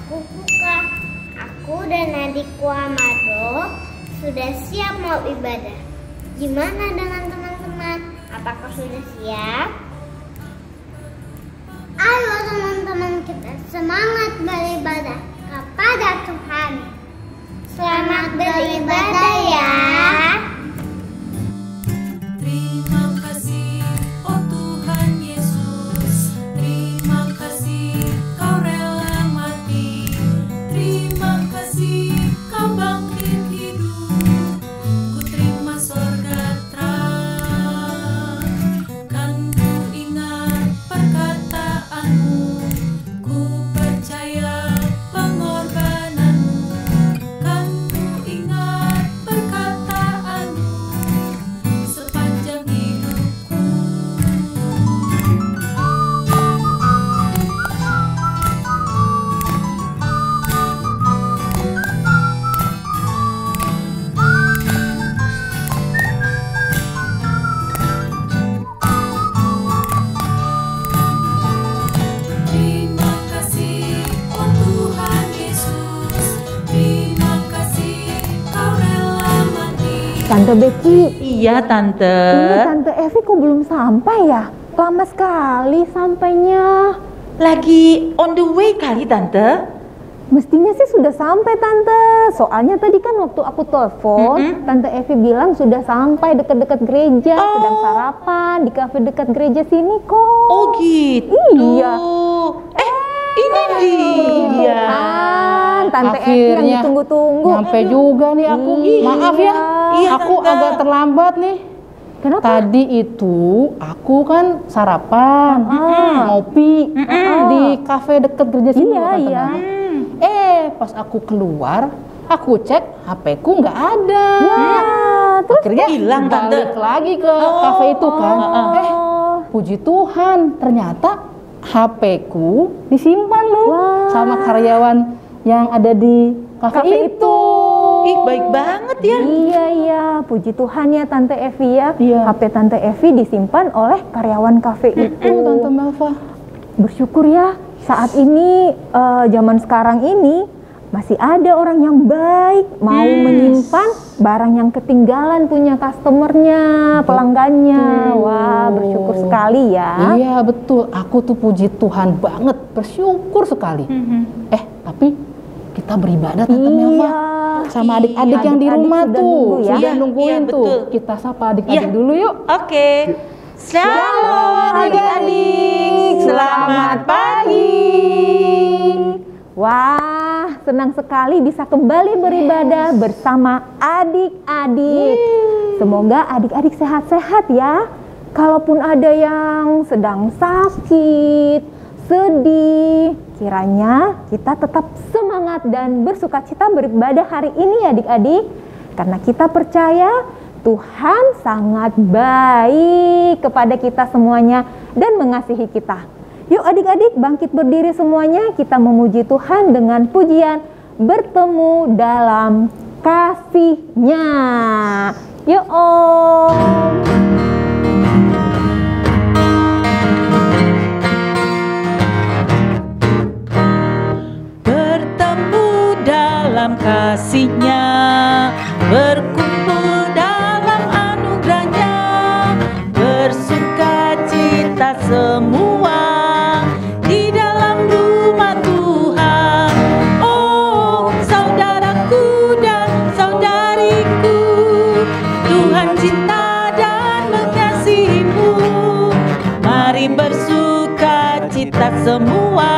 aku buka. Aku dan adikku Amado sudah siap mau ibadah. Gimana dengan teman-teman? Apakah sudah siap? Ayo teman-teman, kita semangat beribadah kepada Tuhan. Selamat beribadah ya. Terima kasih, oh Tuhan Yesus. Terima kasih kau rela mati. Terima kasih kau bangkit hidup. Ku terima sorga terang. Kan ku ingat perkataanmu. Ku percaya pengorbananmu. Kan ku ingat perkataanmu sepanjang hidupku. Terima kasih, oh Tuhan Yesus. Terima kasih kau rela mati. Tante Becky, Iya Tante. ini Tante Evi kok belum sampai ya? Lama sekali sampainya. Lagi on the way kali Tante. Mestinya sih sudah sampai Tante. Soalnya tadi kan waktu aku telepon, Tante Evi bilang sudah sampai dekat-dekat gereja, sedang sarapan di kafe dekat gereja sini kok. Oh gitu. Iya. Ini dia. Kan, Tante Evi yang Akhirnya ditunggu-tunggu. nyampe juga nih aku. Maaf ya, Iya, aku Tante. agak terlambat nih. Kenapa? Tadi itu aku kan sarapan, ngopi di kafe deket gereja sini. Iya, loh, Tante. iya. Pas aku keluar, aku cek HP-ku nggak ada. Ya, terus Akhirnya hilang, Tante. balik lagi ke kafe itu kan. Puji Tuhan, ternyata HP-ku disimpan loh Wah. sama karyawan yang ada di kafe itu. Ih, baik banget ya. Iya, puji Tuhan ya Tante Evi ya. Iya. HP Tante Evi disimpan oleh karyawan kafe itu. Tante Melva. Bersyukur ya, saat ini zaman sekarang ini masih ada orang yang baik mau menyimpan barang yang ketinggalan punya customernya, pelanggannya. Wah, bersyukur sekali ya. Iya betul, aku tuh puji Tuhan banget, bersyukur sekali. Tapi kita beribadah Tante Melva sama adik-adik yang di Adik-adik rumah sudah tuh, nunggu ya. sudah nungguin Iya, tuh. betul. Kita sapa adik-adik dulu yuk. Oke. Shalom adik-adik. Selamat pagi. Wah, senang sekali bisa kembali beribadah bersama adik-adik. Semoga adik-adik sehat-sehat ya. Kalaupun ada yang sedang sakit, sedih, kiranya kita tetap semangat dan bersukacita beribadah hari ini ya adik-adik. Karena kita percaya Tuhan sangat baik kepada kita semuanya dan mengasihi kita. Yuk adik-adik bangkit berdiri semuanya, kita memuji Tuhan dengan pujian bertemu dalam kasih-Nya. Yuk Om. Bertemu dalam kasih-Nya, berkumpul dalam anugerah-Nya, bersukacita semua di dalam rumah Tuhan. Oh, saudaraku dan saudariku, Tuhan cinta dan mengasihimu. Mari bersukacita semua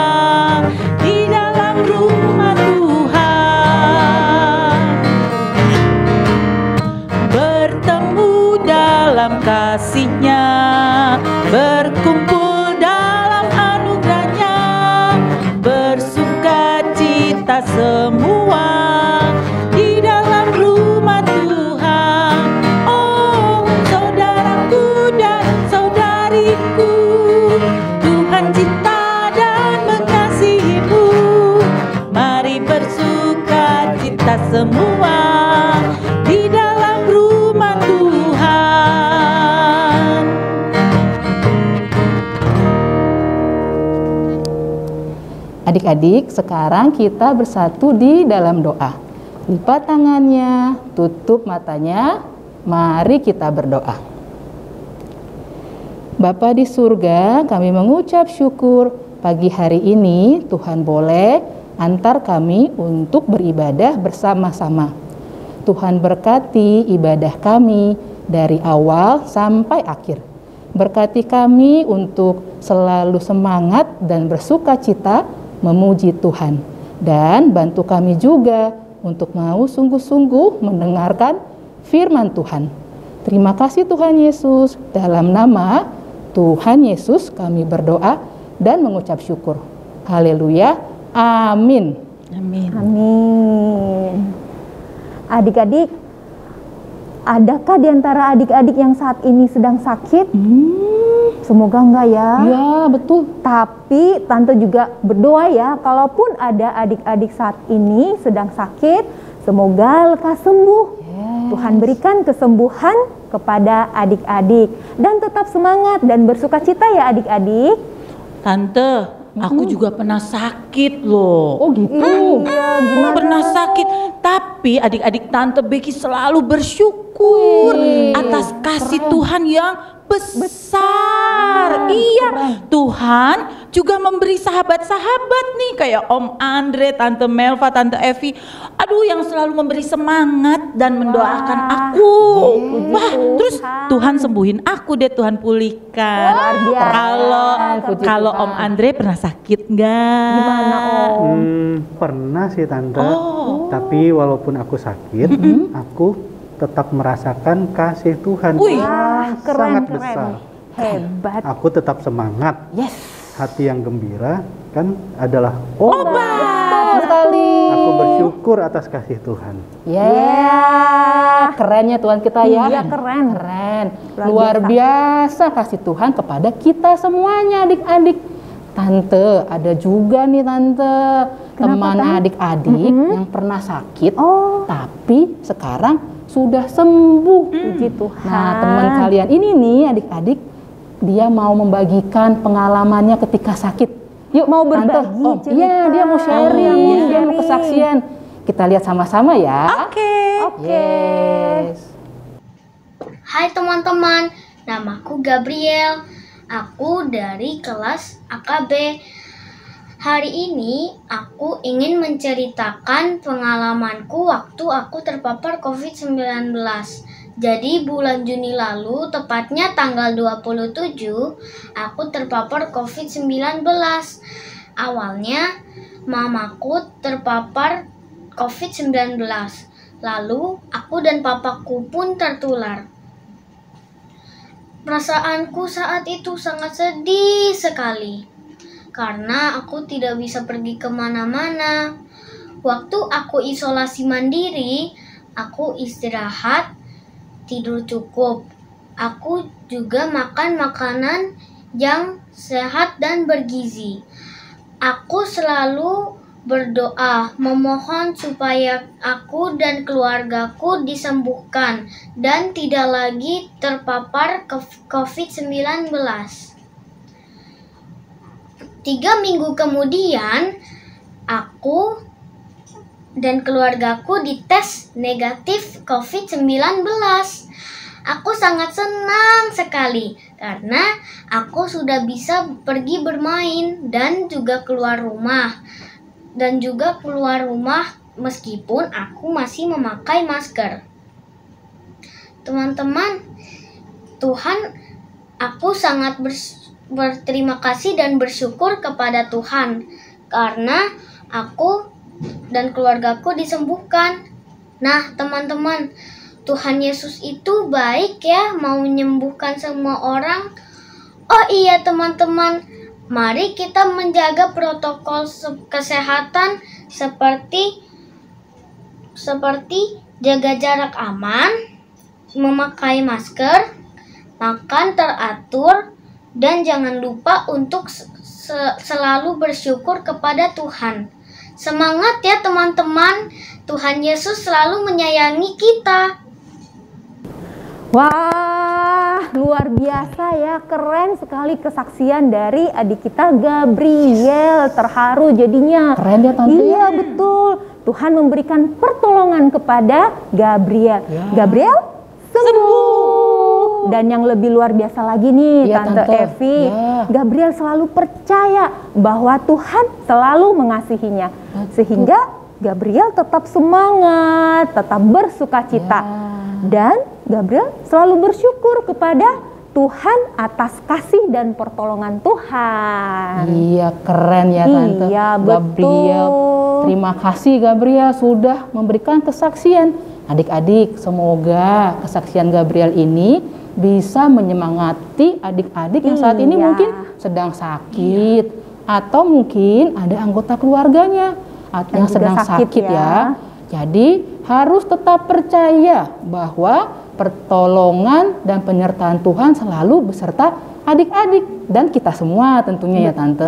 di dalam rumah Tuhan. Bertemu dalam kasih-Nya, berkumpul dalam anugerah-Nya, bersukacita semua di dalam rumah Tuhan. Oh, saudaraku dan saudariku, Tuhan cinta dan Adik-adik, sekarang kita bersatu di dalam doa. Lipat tangannya, tutup matanya, mari kita berdoa. Bapa di surga, kami mengucap syukur pagi hari ini Tuhan boleh antar kami untuk beribadah bersama-sama. Tuhan berkati ibadah kami dari awal sampai akhir. Berkati kami untuk selalu semangat dan bersuka cita memuji Tuhan. Dan bantu kami juga untuk mau sungguh-sungguh mendengarkan firman Tuhan. Terima kasih Tuhan Yesus. Dalam nama Tuhan Yesus kami berdoa dan mengucap syukur. Haleluya. Amin. Amin. Amin. Adik-adik, adakah di antara adik-adik yang saat ini sedang sakit? Semoga enggak ya. Ya, betul. Tapi Tante juga berdoa ya, kalaupun ada adik-adik saat ini sedang sakit, semoga lekas sembuh. Tuhan berikan kesembuhan kepada adik-adik. Dan tetap semangat dan bersukacita ya adik-adik. Tante, aku juga pernah sakit loh. Oh gitu. Gimana? Pernah sakit, tapi adik-adik Tante Becky selalu bersyukur atas kasih Tuhan yang besar. Iya, Tuhan juga memberi sahabat-sahabat nih kayak Om Andre, Tante Melva, Tante Evi. Aduh, yang selalu memberi semangat dan mendoakan aku. Wah, terus Tuhan sembuhin aku deh, Tuhan pulihkan. Kalau Om Andre pernah sakit nggak? Gimana Om? Pernah sih Tante, tapi walaupun aku sakit, aku tetap merasakan kasih Tuhan Wih, yang sangat besar. Hebat. Aku tetap semangat. Yes. Hati yang gembira kan adalah Betul sekali. Aku bersyukur atas kasih Tuhan. Ya, kerennya Tuhan kita ya. Iya, keren. Keren. Luar biasa kasih Tuhan kepada kita semuanya adik-adik. Tante, ada juga nih Tante, teman adik-adik yang pernah sakit, tapi sekarang sudah sembuh. Puji Tuhan. Nah, teman kalian ini nih adik-adik, dia mau membagikan pengalamannya ketika sakit. Yuk, Mau Tante, berbagi Om. cerita. Iya, dia mau sharing, Iya. dia mau kesaksian. Kita lihat sama-sama ya. Oke. Yes. Hai teman-teman, namaku Gabriel. Aku dari kelas AKB. Hari ini aku ingin menceritakan pengalamanku waktu aku terpapar COVID-19. Jadi bulan Juni lalu, tepatnya tanggal 27, aku terpapar COVID-19. Awalnya mamaku terpapar COVID-19. Lalu aku dan papaku pun tertular. Perasaanku saat itu sangat sedih sekali karena aku tidak bisa pergi kemana-mana. Waktu aku isolasi mandiri, aku istirahat, tidur cukup. Aku juga makan makanan yang sehat dan bergizi. Aku selalu berdoa, memohon supaya aku dan keluargaku disembuhkan dan tidak lagi terpapar COVID-19. 3 minggu kemudian, aku dan keluargaku dites negatif COVID-19. Aku sangat senang sekali karena aku sudah bisa pergi bermain dan juga keluar rumah. Meskipun aku masih memakai masker. Teman-teman, aku sangat berterima kasih dan bersyukur kepada Tuhan karena aku dan keluargaku disembuhkan. Nah, teman-teman, Tuhan Yesus itu baik ya, mau menyembuhkan semua orang. Oh iya teman-teman, mari kita menjaga protokol kesehatan seperti jaga jarak aman, memakai masker, makan teratur, dan jangan lupa untuk selalu bersyukur kepada Tuhan. Semangat ya teman-teman, Tuhan Yesus selalu menyayangi kita. Wah, luar biasa ya, keren sekali kesaksian dari adik kita Gabriel. Terharu jadinya. Keren ya Tante. Iya betul. Tuhan memberikan pertolongan kepada Gabriel. Ya. Gabriel sembuh. Dan yang lebih luar biasa lagi nih, Iya, Tante Tante. Evi, Ya. Gabriel selalu percaya bahwa Tuhan selalu mengasihinya. Sehingga Gabriel tetap semangat, tetap bersukacita. Dan Gabriel selalu bersyukur kepada Tuhan atas kasih dan pertolongan Tuhan. Iya, keren ya Tante. Iya, Gabriel. betul. Terima kasih Gabriel sudah memberikan kesaksian. Adik-adik, semoga kesaksian Gabriel ini bisa menyemangati adik-adik yang saat ini Iya. mungkin sedang sakit atau mungkin ada anggota keluarganya yang juga sedang sakit sakit ya. ya. Jadi harus tetap percaya bahwa pertolongan dan penyertaan Tuhan selalu beserta adik-adik dan kita semua tentunya ya Tante.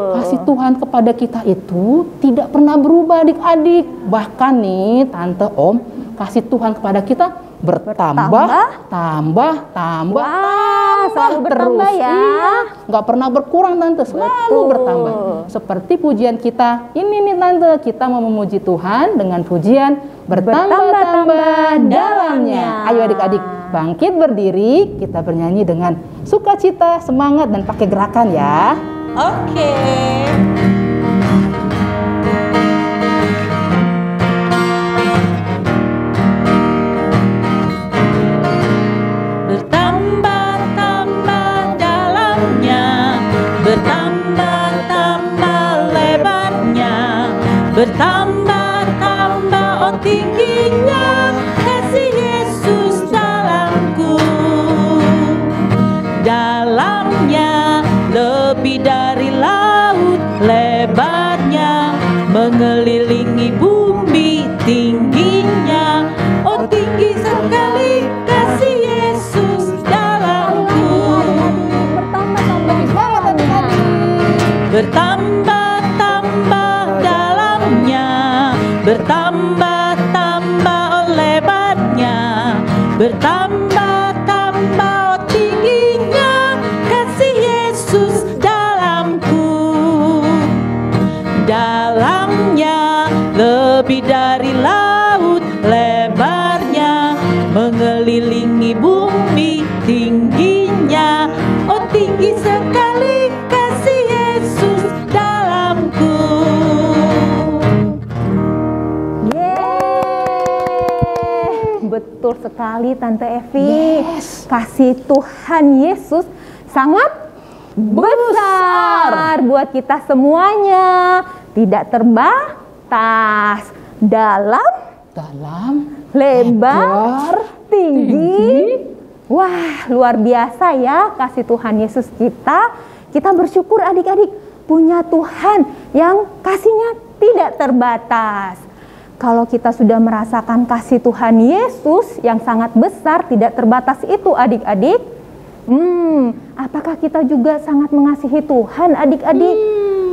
Kasih Tuhan kepada kita itu tidak pernah berubah adik-adik. Bahkan nih Tante Om, kasih Tuhan kepada kita bertambah, tambah, selalu bertambah ya. Iya, nggak pernah berkurang Tante, selalu Betul. bertambah. Seperti pujian kita ini nih Tante, kita mau memuji Tuhan dengan pujian bertambah-tambah dalamnya. Ayo adik-adik bangkit berdiri, kita bernyanyi dengan sukacita, semangat dan pakai gerakan ya. Oke. Bertambah-tambah dalamnya, bertambah-tambah lebarnya, bertambah-tambah oh tingginya kasih Yesus dalamku. Dalamnya lebih dari laut, lebarnya mengelilingi bumi, tingginya oh tinggi sekali kasih Yesus dalamku. Bertambah-tambah dalamnya, bertambah-tambah oh lebarnya, bertambah-tambah oh tingginya kasih Yesus dalamku. Dalamnya lebih dari laut, lebarnya mengelilingi bumi, tingginya oh tinggi sekali kasih Yesus dalamku. Betul sekali Tante Evi. Kasih Tuhan Yesus sangat besar buat kita semuanya. Tidak terbatas. Dalam, lebar, tinggi. Wah, luar biasa ya kasih Tuhan Yesus kita. Kita bersyukur adik-adik punya Tuhan yang kasihnya tidak terbatas. Kalau kita sudah merasakan kasih Tuhan Yesus yang sangat besar, tidak terbatas itu adik-adik, apakah kita juga sangat mengasihi Tuhan adik-adik?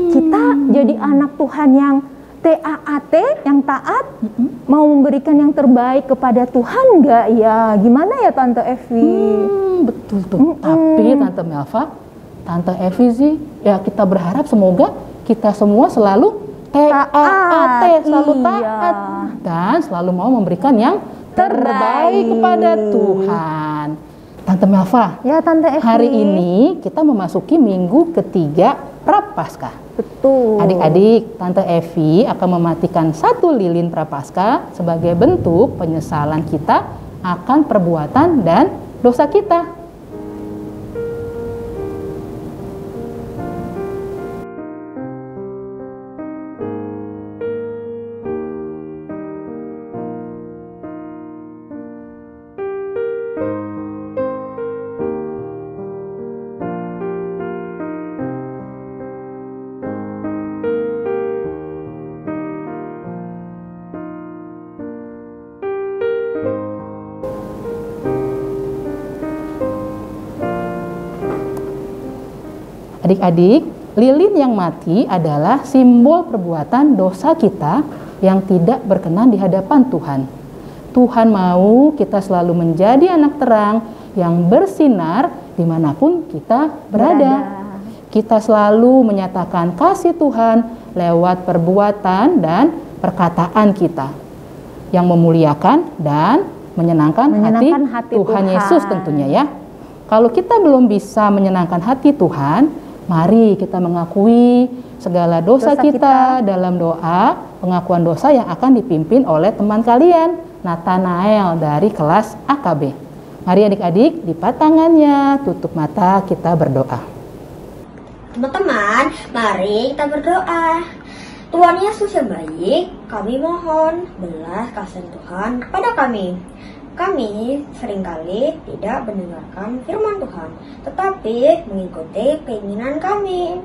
Kita jadi anak Tuhan yang TAAT, yang taat, mau memberikan yang terbaik kepada Tuhan enggak ya? Gimana ya Tante Evi? Betul tuh. Tapi Tante Melva, Tante Evi sih, ya kita berharap semoga kita semua selalu TAAT, selalu taat dan selalu mau memberikan yang terbaik kepada Tuhan. Tante Melva, Ya Tante Evi. hari ini kita memasuki minggu ketiga Prapaskah. Betul. Adik-adik, Tante Evi akan mematikan 1 lilin Prapaskah sebagai bentuk penyesalan kita akan perbuatan dan dosa kita. Adik-adik, lilin yang mati adalah simbol perbuatan dosa kita yang tidak berkenan di hadapan Tuhan. Tuhan mau kita selalu menjadi anak terang yang bersinar dimanapun kita berada. Kita selalu menyatakan kasih Tuhan lewat perbuatan dan perkataan kita yang memuliakan dan menyenangkan hati Tuhan Yesus tentunya ya. Kalau kita belum bisa menyenangkan hati Tuhan, mari kita mengakui segala dosa kita dalam doa pengakuan dosa yang akan dipimpin oleh teman kalian, Nathanael dari kelas AKB. Mari adik-adik, lipat tangannya, tutup mata, kita berdoa. Teman-teman, mari kita berdoa. Tuhan Yesus yang baik, kami mohon belas kasihan Tuhan kepada kami. Kami seringkali tidak mendengarkan firman Tuhan, tetapi mengikuti keinginan kami.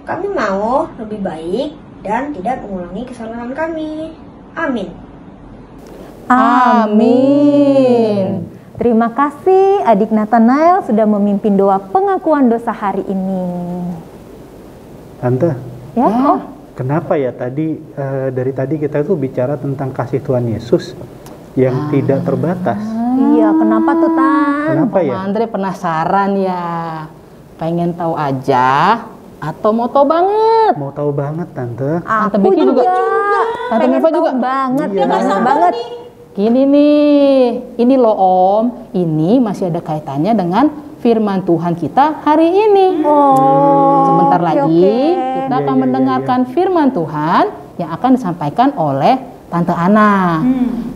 Kami mau lebih baik dan tidak mengulangi kesalahan kami. Amin. Amin. Terima kasih adik Nathanael sudah memimpin doa pengakuan dosa hari ini. Tante, Ya, kenapa ya dari tadi kita tuh bicara tentang kasih Tuhan Yesus yang tidak terbatas? Iya, kenapa tuh Tan? Kenapa ya? Andre penasaran ya, pengen tahu aja atau mau tahu banget? Mau tahu banget Tante. Tante Becky juga. Tante Pengen Neva tahu juga. banget, Iya. penasaran banget. Gini nih, ini loh Om, ini masih ada kaitannya dengan firman Tuhan kita hari ini. Sebentar lagi kita akan Iya. mendengarkan firman Tuhan yang akan disampaikan oleh Tante Ana.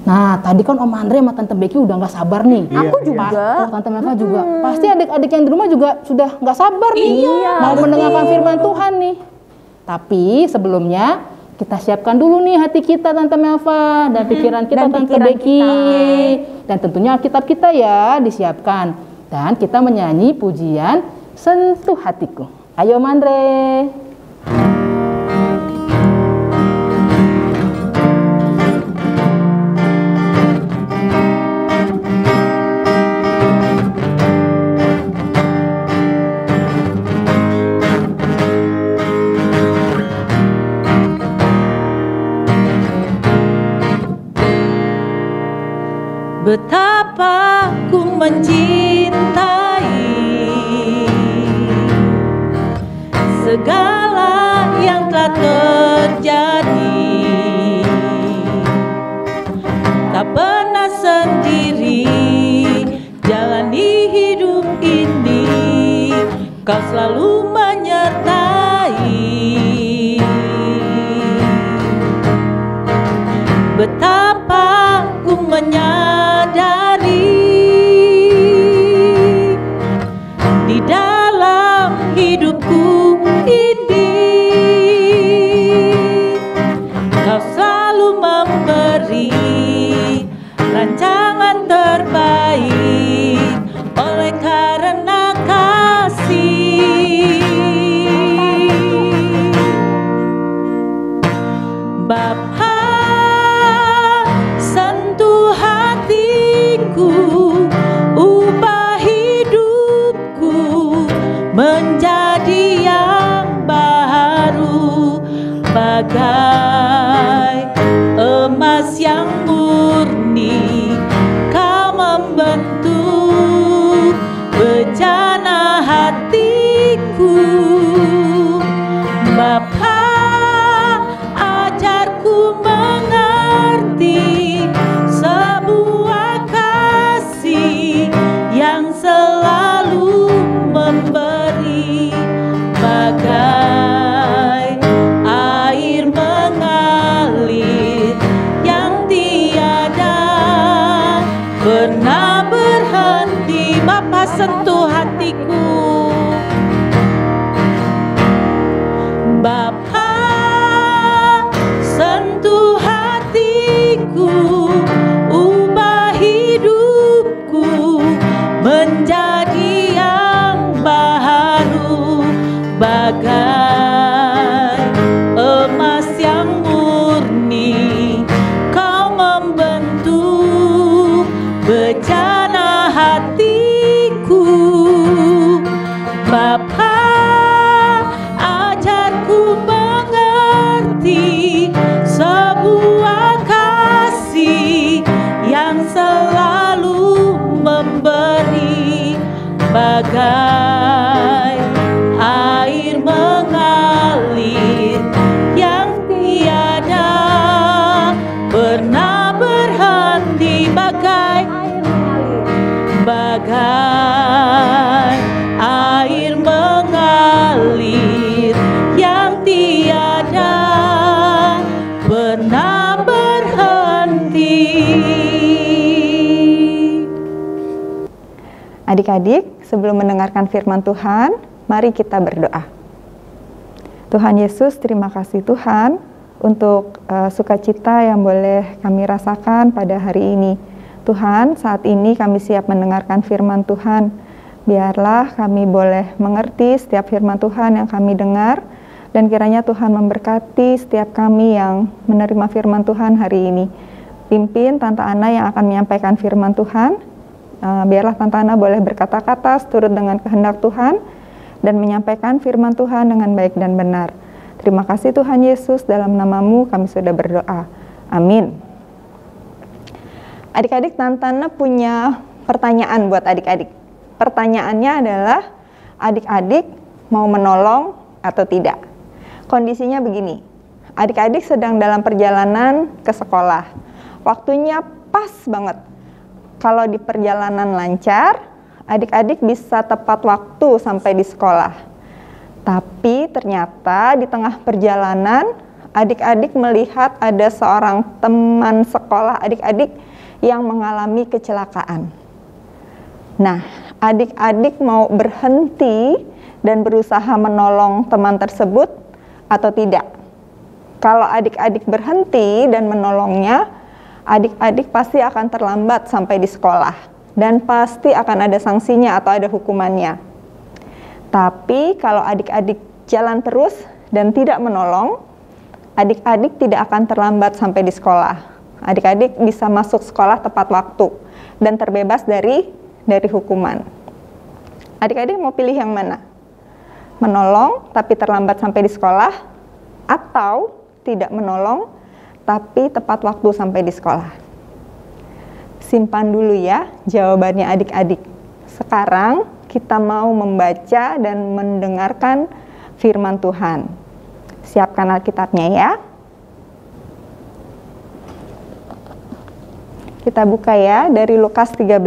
Nah, tadi kan Om Andre sama Tante Becky udah nggak sabar nih. Aku juga. Tante Neva juga. Pasti adik-adik yang di rumah juga sudah nggak sabar nih. Mau mendengarkan firman Tuhan nih. Tapi sebelumnya kita siapkan dulu nih hati kita Tante Melva dan pikiran kita Dan Tante pikiran Becky. Dan tentunya Alkitab kita ya disiapkan. Dan kita menyanyi pujian Sentuh Hatiku. Ayo Om Andre. Betapa ku mencintai segala yang telah terjadi. Tak pernah sendiri jalani hidup ini, Kau selalu menyertai. Betapa ku menyadari di dalam hidupku ini Kau selalu memberi rancangan terbaik oleh karena kasih. Bapa, sentuh hatiku, ubah hidupku menjadi yang baru, bagai emas yang murni. Kau membentuk bejana hatiku. Bapa, ajarku mengerti sebuah kasih yang selalu memberi, bagai air mengalir yang tiada pernah berhenti. Bapa, sentuh hatiku. Bapa, sentuh hatiku, ubah hidupku menjadi yang baru, bagai emas yang murni. Kau membentuk bejana hatiku. Bapa, ajarku mengerti sebuah kasih yang selalu memberi, Adik-adik, sebelum mendengarkan firman Tuhan, mari kita berdoa. Tuhan Yesus, terima kasih Tuhan untuk sukacita yang boleh kami rasakan pada hari ini. Tuhan, saat ini kami siap mendengarkan firman Tuhan. Biarlah kami boleh mengerti setiap firman Tuhan yang kami dengar, dan kiranya Tuhan memberkati setiap kami yang menerima firman Tuhan hari ini. Pimpin Tante Ana yang akan menyampaikan firman Tuhan. Biarlah Tante Ana boleh berkata-kata seturut dengan kehendak Tuhan dan menyampaikan firman Tuhan dengan baik dan benar. Terima kasih Tuhan Yesus, dalam nama-Mu kami sudah berdoa. Amin. Adik-adik, Tante Ana punya pertanyaan buat adik-adik. Pertanyaannya adalah, adik-adik mau menolong atau tidak? Kondisinya begini, adik-adik sedang dalam perjalanan ke sekolah. Waktunya pas banget. Kalau di perjalanan lancar, adik-adik bisa tepat waktu sampai di sekolah. Tapi ternyata di tengah perjalanan, adik-adik melihat ada seorang teman sekolah adik-adik yang mengalami kecelakaan. Nah, adik-adik mau berhenti dan berusaha menolong teman tersebut atau tidak? Kalau adik-adik berhenti dan menolongnya, adik-adik pasti akan terlambat sampai di sekolah dan pasti akan ada sanksinya atau ada hukumannya. Tapi kalau adik-adik jalan terus dan tidak menolong, adik-adik tidak akan terlambat sampai di sekolah. Adik-adik bisa masuk sekolah tepat waktu dan terbebas dari hukuman. Adik-adik mau pilih yang mana? Menolong tapi terlambat sampai di sekolah, atau tidak menolong tapi tepat waktu sampai di sekolah? Simpan dulu ya jawabannya adik-adik. Sekarang kita mau membaca dan mendengarkan firman Tuhan. Siapkan Alkitabnya ya. Kita buka ya dari Lukas 13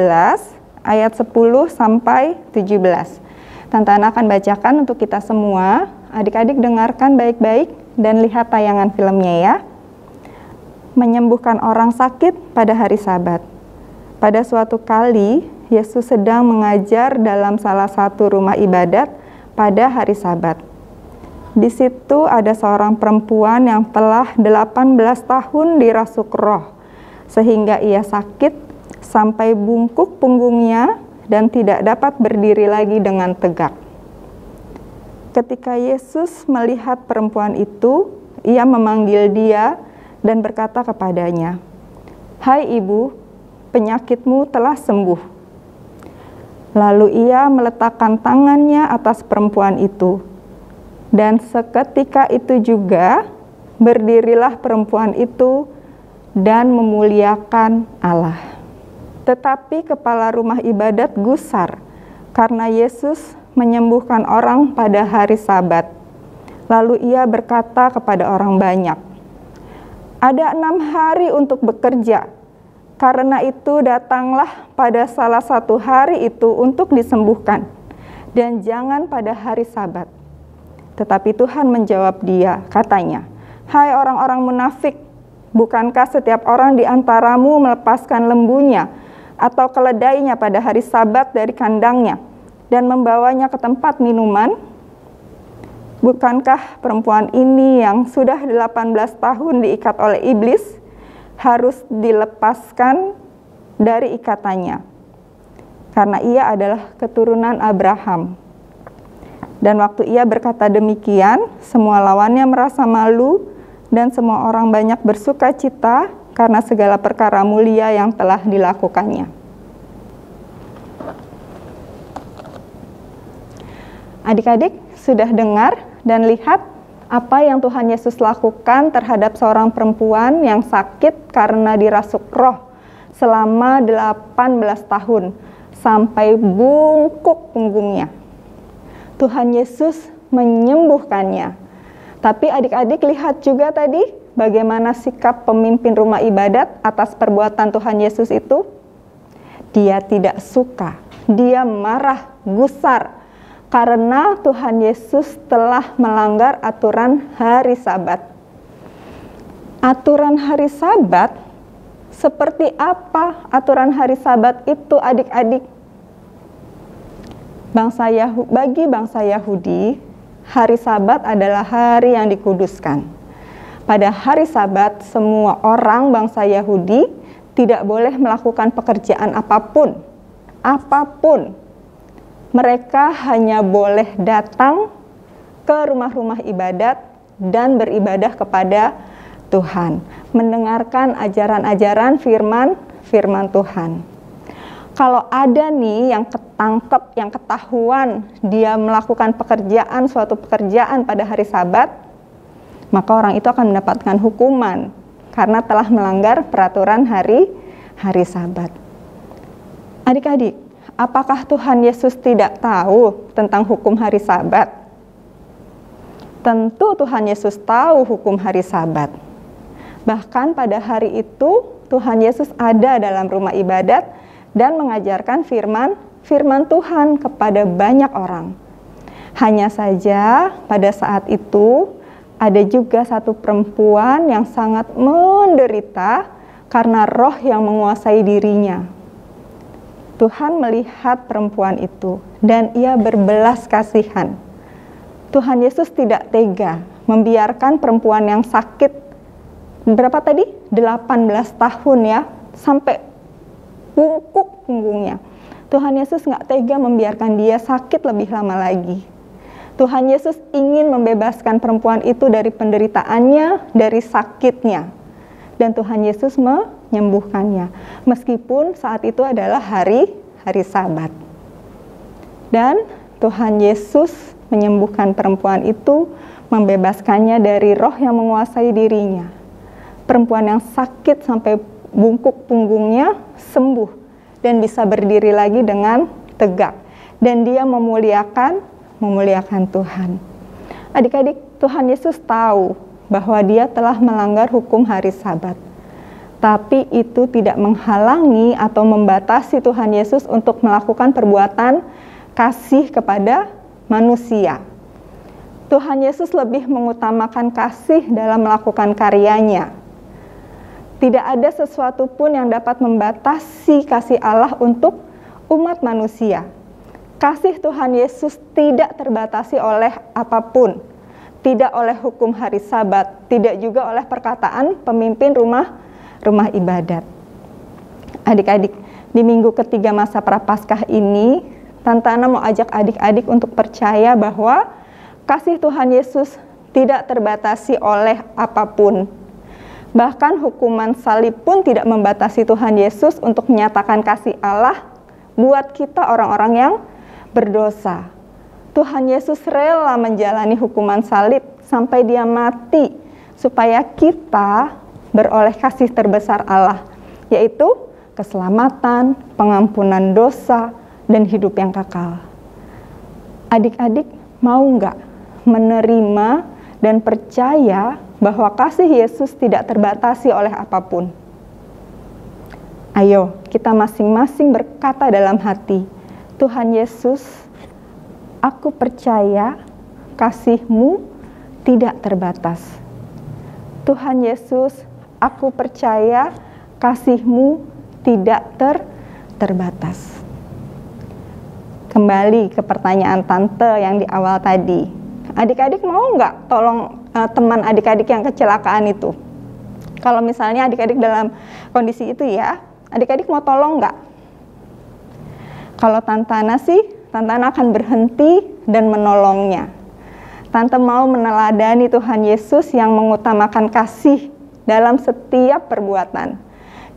ayat 10 sampai 17. Tante Ana akan bacakan untuk kita semua. Adik-adik dengarkan baik-baik dan lihat tayangan filmnya ya. Menyembuhkan orang sakit pada hari Sabat. Pada suatu kali, Yesus sedang mengajar dalam salah satu rumah ibadat pada hari Sabat. Di situ ada seorang perempuan yang telah 18 tahun dirasuk roh, sehingga ia sakit sampai bungkuk punggungnya dan tidak dapat berdiri lagi dengan tegak. Ketika Yesus melihat perempuan itu, ia memanggil dia dan berkata kepadanya, "Hai ibu, penyakitmu telah sembuh." Lalu ia meletakkan tangannya atas perempuan itu, dan seketika itu juga berdirilah perempuan itu dan memuliakan Allah. Tetapi kepala rumah ibadat gusar karena Yesus menyembuhkan orang pada hari Sabat. Lalu ia berkata kepada orang banyak, "Ada 6 hari untuk bekerja. Karena itu datanglah pada salah satu hari itu untuk disembuhkan, dan jangan pada hari Sabat." Tetapi Tuhan menjawab dia, katanya, "Hai orang-orang munafik, bukankah setiap orang di antaramu melepaskan lembunya atau keledainya pada hari Sabat dari kandangnya dan membawanya ke tempat minuman? Bukankah perempuan ini yang sudah 18 tahun diikat oleh iblis harus dilepaskan dari ikatannya, karena ia adalah keturunan Abraham?" Dan waktu ia berkata demikian, semua lawannya merasa malu dan semua orang banyak bersuka cita karena segala perkara mulia yang telah dilakukannya. Adik-adik sudah dengar dan lihat apa yang Tuhan Yesus lakukan terhadap seorang perempuan yang sakit karena dirasuk roh selama 18 tahun sampai bungkuk punggungnya. Tuhan Yesus menyembuhkannya. Tapi adik-adik lihat juga tadi bagaimana sikap pemimpin rumah ibadat atas perbuatan Tuhan Yesus itu. Dia tidak suka, dia marah, gusar karena Tuhan Yesus telah melanggar aturan hari Sabat. Aturan hari Sabat, seperti apa aturan hari Sabat itu adik-adik? Bagi bangsa Yahudi, hari Sabat adalah hari yang dikuduskan. Pada hari Sabat, semua orang bangsa Yahudi tidak boleh melakukan pekerjaan apapun. Mereka hanya boleh datang ke rumah-rumah ibadat dan beribadah kepada Tuhan, mendengarkan ajaran-ajaran firman Tuhan. Kalau ada nih yang ketangkep, yang ketahuan dia melakukan suatu pekerjaan pada hari Sabat, maka orang itu akan mendapatkan hukuman karena telah melanggar peraturan hari Sabat. Adik-adik, apakah Tuhan Yesus tidak tahu tentang hukum hari Sabat? Tentu Tuhan Yesus tahu hukum hari Sabat. Bahkan pada hari itu Tuhan Yesus ada dalam rumah ibadat dan mengajarkan firman Tuhan kepada banyak orang. Hanya saja pada saat itu ada juga satu perempuan yang sangat menderita karena roh yang menguasai dirinya. Tuhan melihat perempuan itu dan ia berbelas kasihan. Tuhan Yesus tidak tega membiarkan perempuan yang sakit berapa tadi? 18 tahun ya, sampai bungkuk punggungnya. Tuhan Yesus nggak tega membiarkan dia sakit lebih lama lagi. Tuhan Yesus ingin membebaskan perempuan itu dari penderitaannya, dari sakitnya. Dan Tuhan Yesus menyembuhkannya. Meskipun saat itu adalah hari Sabat. Dan Tuhan Yesus menyembuhkan perempuan itu, membebaskannya dari roh yang menguasai dirinya. Perempuan yang sakit sampai bungkuk punggungnya sembuh dan bisa berdiri lagi dengan tegak. Dan dia memuliakan Tuhan. Adik-adik, Tuhan Yesus tahu bahwa dia telah melanggar hukum hari Sabat. Tapi itu tidak menghalangi atau membatasi Tuhan Yesus untuk melakukan perbuatan kasih kepada manusia. Tuhan Yesus lebih mengutamakan kasih dalam melakukan karyanya. Tidak ada sesuatu pun yang dapat membatasi kasih Allah untuk umat manusia. Kasih Tuhan Yesus tidak terbatasi oleh apapun. Tidak oleh hukum hari Sabat, tidak juga oleh perkataan pemimpin rumah ibadat. Adik-adik, di minggu ketiga masa Prapaskah ini, Tante Ana mau ajak adik-adik untuk percaya bahwa kasih Tuhan Yesus tidak terbatasi oleh apapun. Bahkan hukuman salib pun tidak membatasi Tuhan Yesus untuk menyatakan kasih Allah buat kita orang-orang yang berdosa. Tuhan Yesus rela menjalani hukuman salib sampai dia mati supaya kita beroleh kasih terbesar Allah, yaitu keselamatan, pengampunan dosa, dan hidup yang kekal. Adik-adik mau nggak menerima dan percaya bahwa kasih Yesus tidak terbatasi oleh apapun? Ayo, kita masing-masing berkata dalam hati, Tuhan Yesus, aku percaya kasih-Mu tidak terbatas. Tuhan Yesus, aku percaya kasih-Mu tidak terbatas. Kembali ke pertanyaan Tante yang di awal tadi. Adik-adik mau nggak tolong teman adik-adik yang kecelakaan itu? Kalau misalnya adik-adik dalam kondisi itu ya, adik-adik mau tolong nggak? Kalau Tante Ana sih, Tante Ana akan berhenti dan menolongnya. Tante mau meneladani Tuhan Yesus yang mengutamakan kasih dalam setiap perbuatan.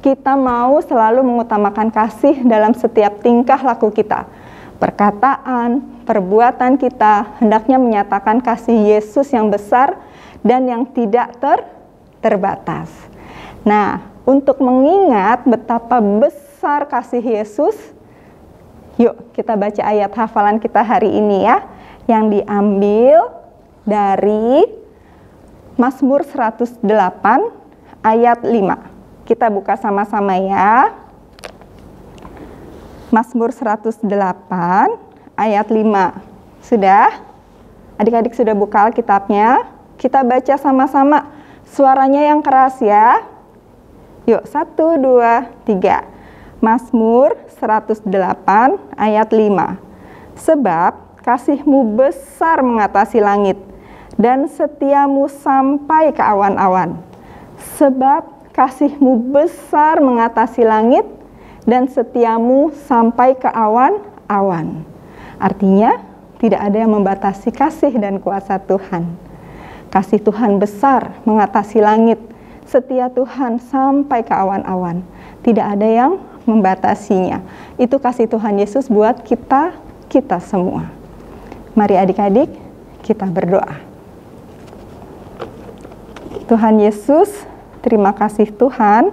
Kita mau selalu mengutamakan kasih dalam setiap tingkah laku kita. Perkataan, perbuatan kita hendaknya menyatakan kasih Yesus yang besar dan yang tidak terbatas. Nah, untuk mengingat betapa besar kasih Yesus, yuk kita baca ayat hafalan kita hari ini ya, yang diambil dari Mazmur 108 ayat 5. Kita buka sama-sama ya. Mazmur 108 ayat 5. Sudah? Adik-adik sudah buka Alkitabnya? Kita baca sama-sama. Suaranya yang keras ya. Yuk, 1, 2, 3. Mazmur 108 ayat 5. Sebab kasih-Mu besar mengatasi langit, dan setia-Mu sampai ke awan-awan. Sebab kasih-Mu besar mengatasi langit, dan setia-Mu sampai ke awan-awan. Artinya, tidak ada yang membatasi kasih dan kuasa Tuhan. Kasih Tuhan besar mengatasi langit, setia Tuhan sampai ke awan-awan. Tidak ada yang membatasinya. Itu kasih Tuhan Yesus buat kita semua. Mari adik-adik, kita berdoa. Tuhan Yesus, terima kasih Tuhan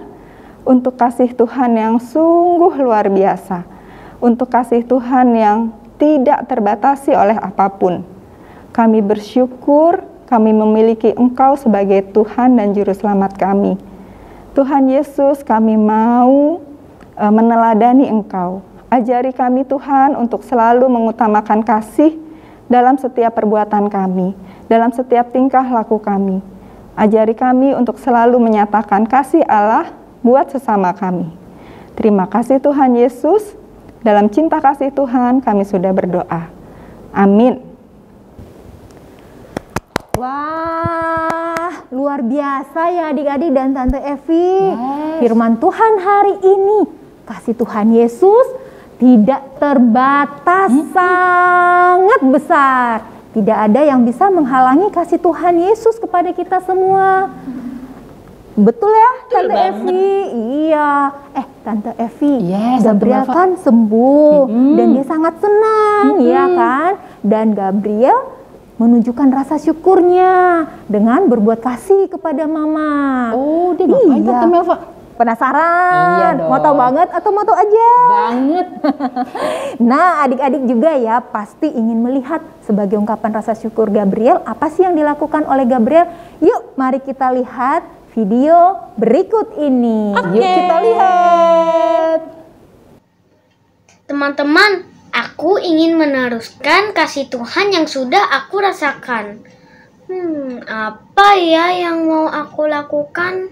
untuk kasih Tuhan yang sungguh luar biasa. Untuk kasih Tuhan yang tidak terbatasi oleh apapun. Kami bersyukur kami memiliki Engkau sebagai Tuhan dan Juru Selamat kami. Tuhan Yesus, kami mau meneladani Engkau. Ajari kami Tuhan untuk selalu mengutamakan kasih dalam setiap perbuatan kami, dalam setiap tingkah laku kami. Ajari kami untuk selalu menyatakan kasih Allah buat sesama kami. Terima kasih Tuhan Yesus. Dalam cinta kasih Tuhan kami sudah berdoa. Amin. Wah, luar biasa ya adik-adik dan Tante Evi. Firman Tuhan hari ini, kasih Tuhan Yesus tidak terbatas, sangat besar. Tidak ada yang bisa menghalangi kasih Tuhan Yesus kepada kita semua. Betul ya Tante Evi? Iya. Tante Evi, Gabriel kan sembuh dan dia sangat senang, ya kan? Dan Gabriel menunjukkan rasa syukurnya dengan berbuat kasih kepada mama. Oh, dia ngapain Tante Melva? Penasaran? Iya dong. Mau tahu banget atau mau tahu aja? Banget. Nah, adik-adik juga ya pasti ingin melihat sebagai ungkapan rasa syukur Gabriel, apa sih yang dilakukan oleh Gabriel? Yuk, mari kita lihat video berikut ini. Yuk kita lihat. Teman-teman, aku ingin meneruskan kasih Tuhan yang sudah aku rasakan. Apa ya yang mau aku lakukan?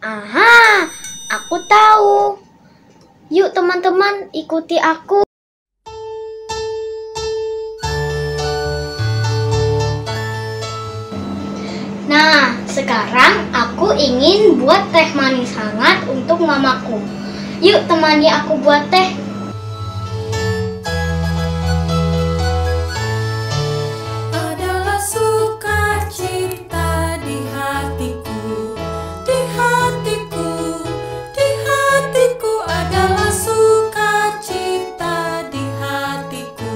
Aha, aku tahu. Yuk teman-teman, ikuti aku. Nah, sekarang aku ingin buat teh manis hangat untuk mamaku. Yuk temani aku buat teh. Adalah sukacita di hatiku, di hatiku, di hatiku adalah sukacita di hatiku.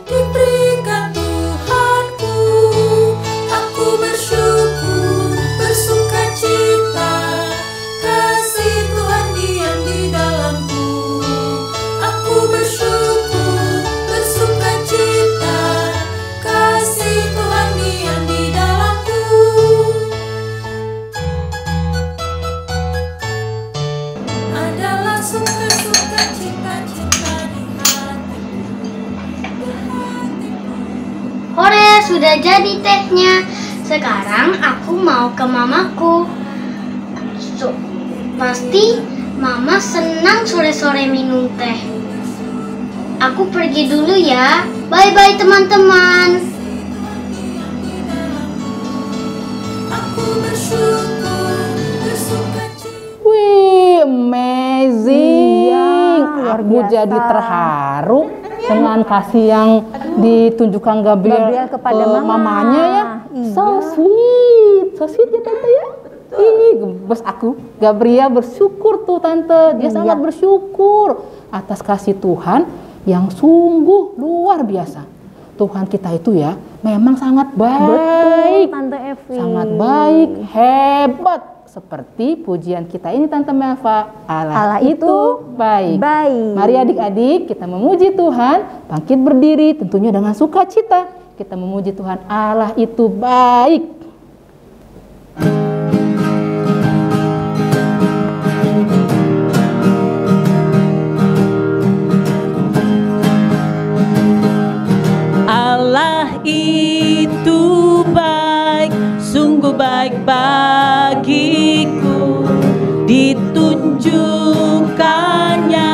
Diberikan Tuhanku, aku bersyukur, bersukacita, kasih Tuhan diam di dalamku. Aku bersyukur, bersukacita, kasih Tuhan diam di dalamku. Adalah suka-suka cita-cita di hatiku, di hatiku. Hore, sudah jadi tehnya. Sekarang aku mau ke mamaku. Pasti mama senang sore-sore minum teh. Aku pergi dulu ya. Bye-bye teman-teman. Aku bersyukur, bersukacita. Wih, amazing. Iya, luar Aku biasa. jadi terharu dengan kasih yang ditunjukkan Gabriel kepada ke mamanya ya. Iya. So sweet ya Tante ya. Gemes aku. Gabriel bersyukur tuh Tante. Dia sangat bersyukur atas kasih Tuhan yang sungguh luar biasa. Tuhan kita itu ya memang sangat baik. Betul Tante Evi. Sangat baik, hebat. Seperti pujian kita ini Tante Melva. Allah itu baik. Mari adik-adik kita memuji Tuhan, bangkit berdiri tentunya dengan sukacita. Kita memuji Tuhan, Allah itu baik. Allah itu baik, sungguh baik bagiku, ditunjukkannya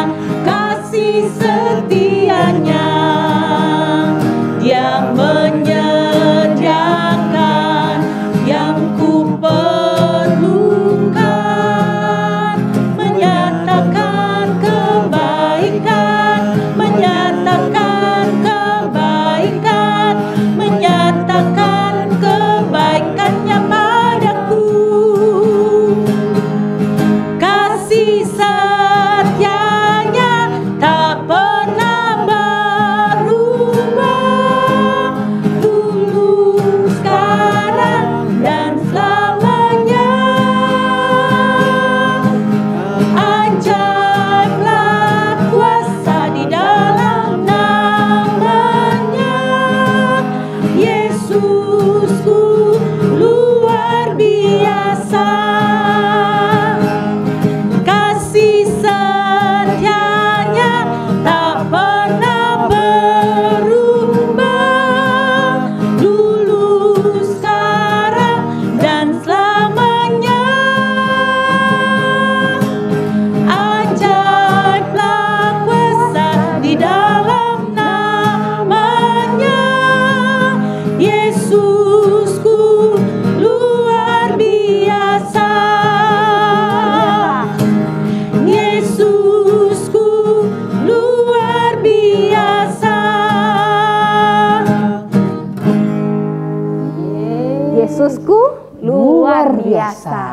Yesusku luar biasa.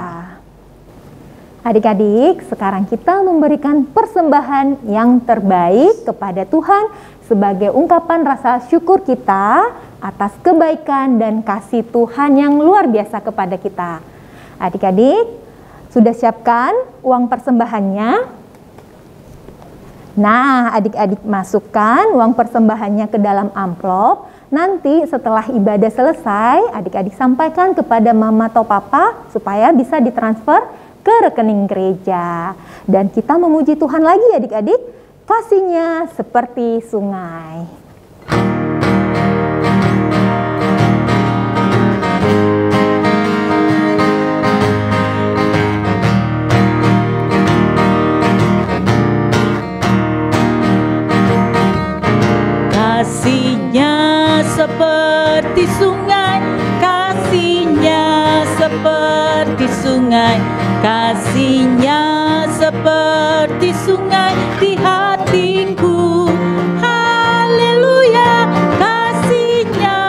Adik-adik, sekarang kita memberikan persembahan yang terbaik kepada Tuhan sebagai ungkapan rasa syukur kita atas kebaikan dan kasih Tuhan yang luar biasa kepada kita. Adik-adik, sudah siapkan uang persembahannya? Nah, adik-adik masukkan uang persembahannya ke dalam amplop. Nanti setelah ibadah selesai, adik-adik sampaikan kepada mama atau papa supaya bisa ditransfer ke rekening gereja. Dan kita memuji Tuhan lagi adik-adik, kasihnya seperti sungai. Kasihnya seperti sungai, kasihnya seperti sungai, kasihnya seperti sungai di hatiku. Haleluya, kasihnya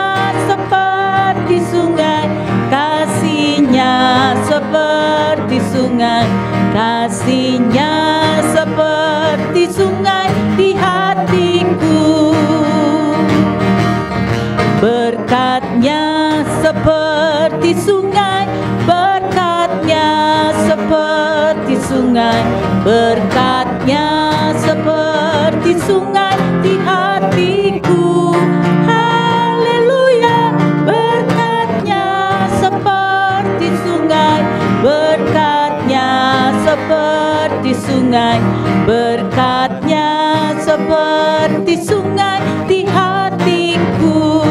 seperti sungai, kasihnya seperti sungai, kasihnya seperti sungai di hatiku. Berkatnya seperti sungai, berkatnya seperti sungai, berkatnya seperti sungai di hatiku. Haleluya, berkatnya seperti sungai, berkatnya seperti sungai, berkatnya seperti sungai di hatiku.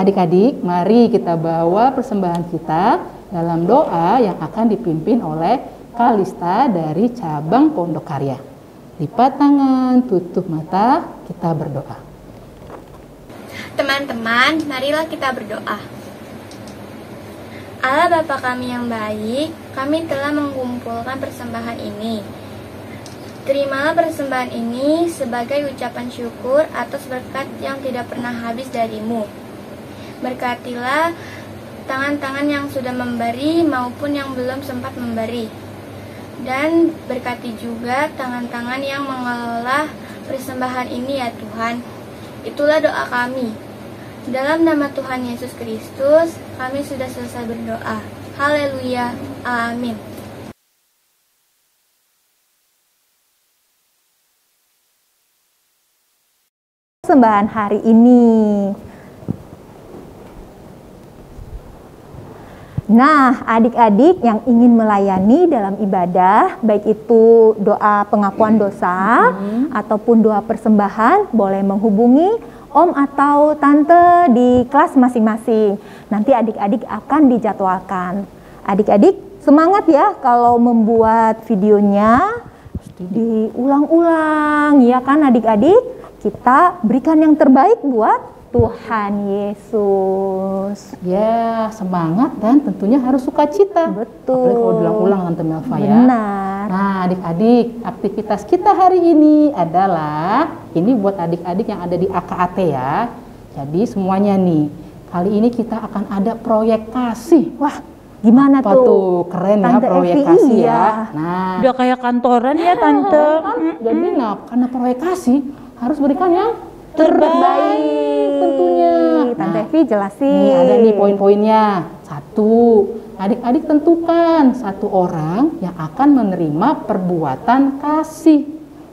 Adik-adik, mari kita bawa persembahan kita dalam doa yang akan dipimpin oleh Kalista dari cabang Pondok Karya. Lipat tangan, tutup mata, kita berdoa. Teman-teman, marilah kita berdoa. Allah Bapa kami yang baik, kami telah mengumpulkan persembahan ini. Terimalah persembahan ini sebagai ucapan syukur atas berkat yang tidak pernah habis dari-Mu. Berkatilah tangan-tangan yang sudah memberi maupun yang belum sempat memberi. Dan berkati juga tangan-tangan yang mengelola persembahan ini ya Tuhan. Itulah doa kami. Dalam nama Tuhan Yesus Kristus, kami sudah selesai berdoa. Haleluya. Amin. Persembahan hari ini. Nah, adik-adik yang ingin melayani dalam ibadah, baik itu doa pengakuan dosa ataupun doa persembahan, boleh menghubungi om atau tante di kelas masing-masing. Nanti adik-adik akan dijadwalkan. Adik-adik semangat ya kalau membuat videonya, diulang-ulang ya kan adik-adik. Kita berikan yang terbaik buat Tuhan Yesus. Ya, semangat dan tentunya harus sukacita. Betul. Apalagi kalau diulang-ulang Tante Melva ya. Benar. Nah, adik-adik, aktivitas kita hari ini adalah ini buat adik-adik yang ada di AKAT ya. Jadi semuanya nih, kali ini kita akan ada proyek kasih. Wah, gimana apa tuh? tuh? Keren ya Tante proyek Evi, kasih iya. ya. Nah, Udah kayak kantoran ya Tante. jadi karena proyek kasih harus berikan yang terbaik tentunya. Tante Nah, Evi jelasin. nih ada nih poin-poinnya. 1, adik-adik tentukan 1 orang yang akan menerima perbuatan kasih.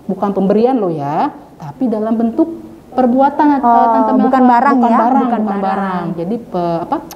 Bukan pemberian loh ya, tapi dalam bentuk perbuatan. Tante Melva. Bukan barang bukan ya, barang, bukan bukan barang. Jadi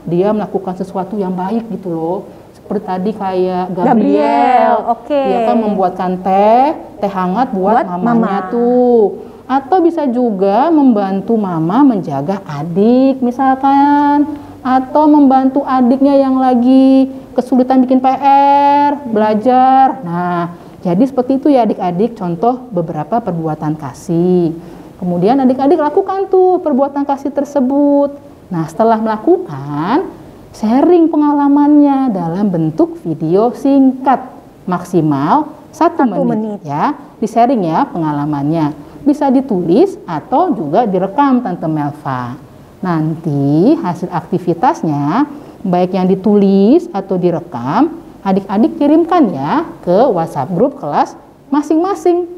dia melakukan sesuatu yang baik gitu loh. Seperti tadi kayak Gabriel. Oke. Dia kan membuatkan teh hangat buat mamanya mama. tuh. Atau bisa juga membantu mama menjaga adik misalkan. Atau membantu adiknya yang lagi kesulitan bikin PR, belajar. Nah, jadi seperti itu ya adik-adik, contoh beberapa perbuatan kasih. Kemudian adik-adik lakukan tuh perbuatan kasih tersebut. Nah, setelah melakukan, sharing pengalamannya dalam bentuk video singkat. Maksimal 1 menit ya. Di-sharing ya pengalamannya. bisa ditulis atau juga direkam Tante Melva. Nanti hasil aktivitasnya baik yang ditulis atau direkam, adik-adik kirimkan ya ke WhatsApp grup kelas masing-masing.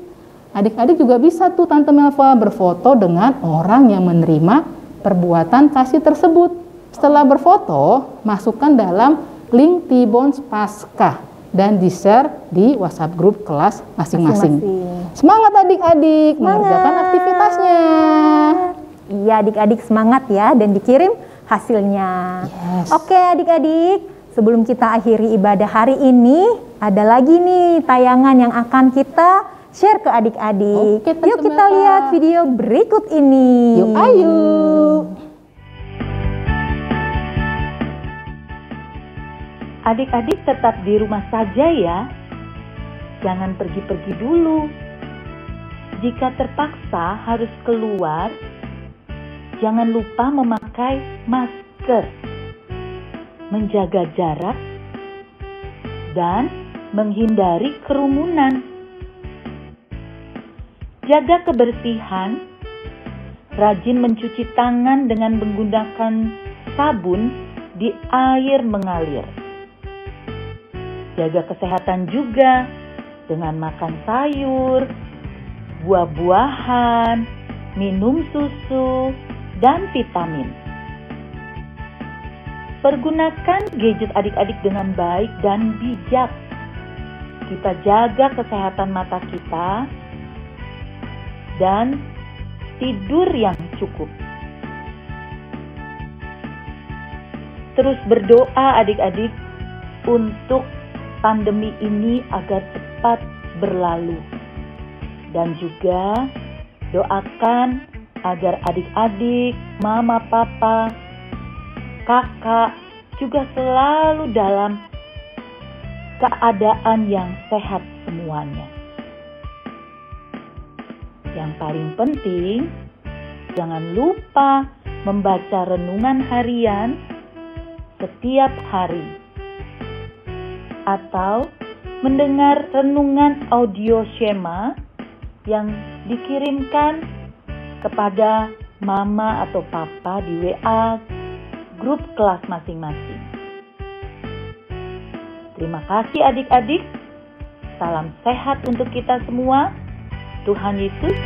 Adik-adik juga bisa tuh Tante Melva berfoto dengan orang yang menerima perbuatan kasih tersebut. Setelah berfoto, masukkan dalam link T-Bones Paskah dan di-share di WhatsApp grup kelas masing-masing. Semangat adik-adik mengerjakan aktivitasnya. Iya adik-adik semangat ya dan dikirim hasilnya. Yes. Oke adik-adik, sebelum kita akhiri ibadah hari ini, ada lagi nih tayangan yang akan kita share ke adik-adik. Oke, Tante Yuk kita Melva. lihat video berikut ini. Yuk ayo. Adik-adik tetap di rumah saja ya. Jangan pergi-pergi dulu. Jika terpaksa harus keluar, jangan lupa memakai masker, menjaga jarak, dan menghindari kerumunan. Jaga kebersihan, rajin mencuci tangan dengan menggunakan sabun di air mengalir. Jaga kesehatan juga dengan makan sayur, buah-buahan, minum susu, dan vitamin. Pergunakan gadget adik-adik dengan baik dan bijak. Kita jaga kesehatan mata kita dan tidur yang cukup. Terus berdoa adik-adik untuk pandemi ini agar cepat berlalu. Dan juga doakan agar adik-adik, mama, papa, kakak juga selalu dalam keadaan yang sehat semuanya. Yang paling penting, jangan lupa membaca renungan harian setiap hari atau mendengar renungan audio Shema yang dikirimkan kepada mama atau papa di WA grup kelas masing-masing. Terima kasih adik-adik. Salam sehat untuk kita semua. Tuhan Yesus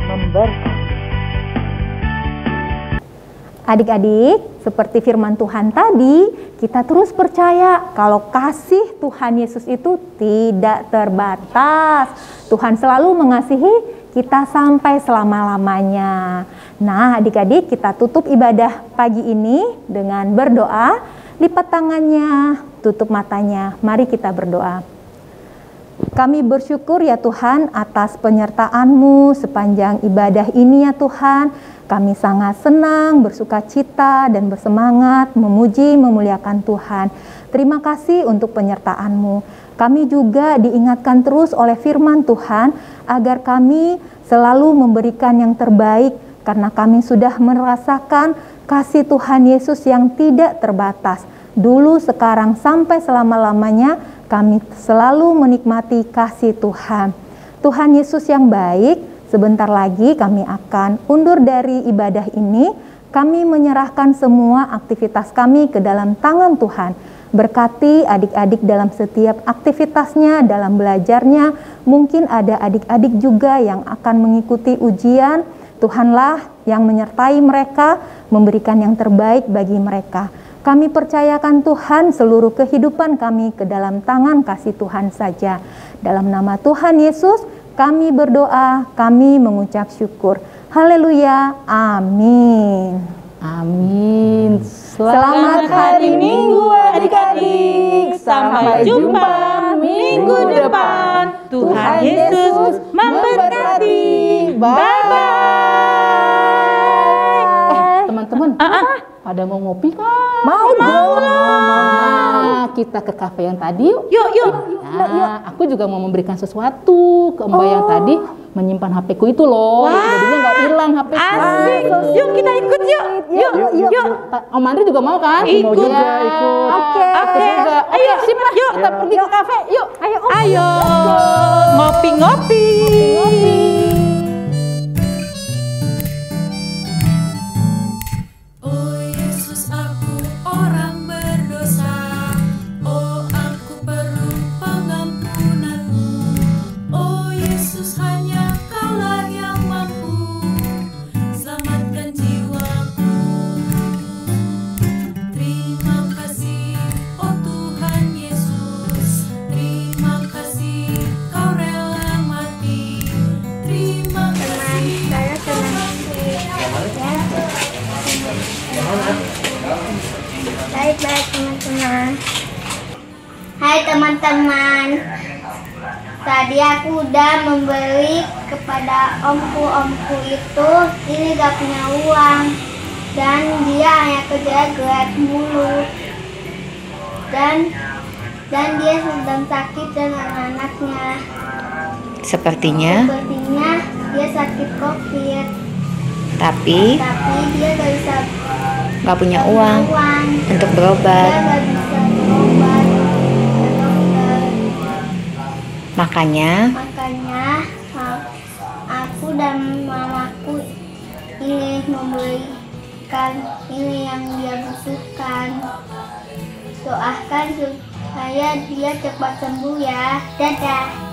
memberkati. Adik-adik, seperti firman Tuhan tadi, kita terus percaya kalau kasih Tuhan Yesus itu tidak terbatas. Tuhan selalu mengasihi kita sampai selama-lamanya. Nah, adik-adik, kita tutup ibadah pagi ini dengan berdoa. Lipat tangannya, tutup matanya. Mari kita berdoa. Kami bersyukur ya Tuhan atas penyertaan-Mu sepanjang ibadah ini ya Tuhan. Kami sangat senang, bersuka cita dan bersemangat memuji, memuliakan Tuhan. Terima kasih untuk penyertaan-Mu. Kami juga diingatkan terus oleh firman Tuhan agar kami selalu memberikan yang terbaik karena kami sudah merasakan kasih Tuhan Yesus yang tidak terbatas. Dulu, sekarang, sampai selama-lamanya kami selalu menikmati kasih Tuhan. Tuhan Yesus yang baik, sebentar lagi kami akan undur dari ibadah ini. Kami menyerahkan semua aktivitas kami ke dalam tangan Tuhan. Berkati adik-adik dalam setiap aktivitasnya, dalam belajarnya. Mungkin ada adik-adik juga yang akan mengikuti ujian. Tuhanlah yang menyertai mereka, memberikan yang terbaik bagi mereka. Kami percayakan Tuhan seluruh kehidupan kami ke dalam tangan kasih Tuhan saja. Dalam nama Tuhan Yesus, kami berdoa, kami mengucap syukur. Haleluya, amin. Amin. Selamat hari Minggu adik-adik. Sampai jumpa minggu depan. Tuhan Yesus memberkati. Bye-bye. Teman-teman, pada mau ngopi kan? Mau Nah, kita ke kafe yang tadi yuk. Yuk. Nah, aku juga mau memberikan sesuatu ke Mbak yang tadi menyimpan HP-ku itu loh. Jadinya nggak hilang HP-ku. Asik. Yuk kita ikut yuk. Yuk. Om Andri juga mau kan? Ikut. Mau juga ikut. Oke. Juga. Ayo, sip lah. Yuk. Kita pergi ke kafe. Yuk. Ayo, Ayo ngopi-ngopi. Hai teman-teman, tadi aku udah membeli kepada omku itu, ini gak punya uang dan dia hanya kerja gerak mulu dan dia sedang sakit dengan anaknya. Sepertinya dia sakit COVID. Tapi dia gak punya uang untuk berobat. Dia gak bisa berobat ke dokter. Makanya aku dan mamaku ini memberikan ini yang dia butuhkan. Doakan supaya dia cepat sembuh ya. Dadah.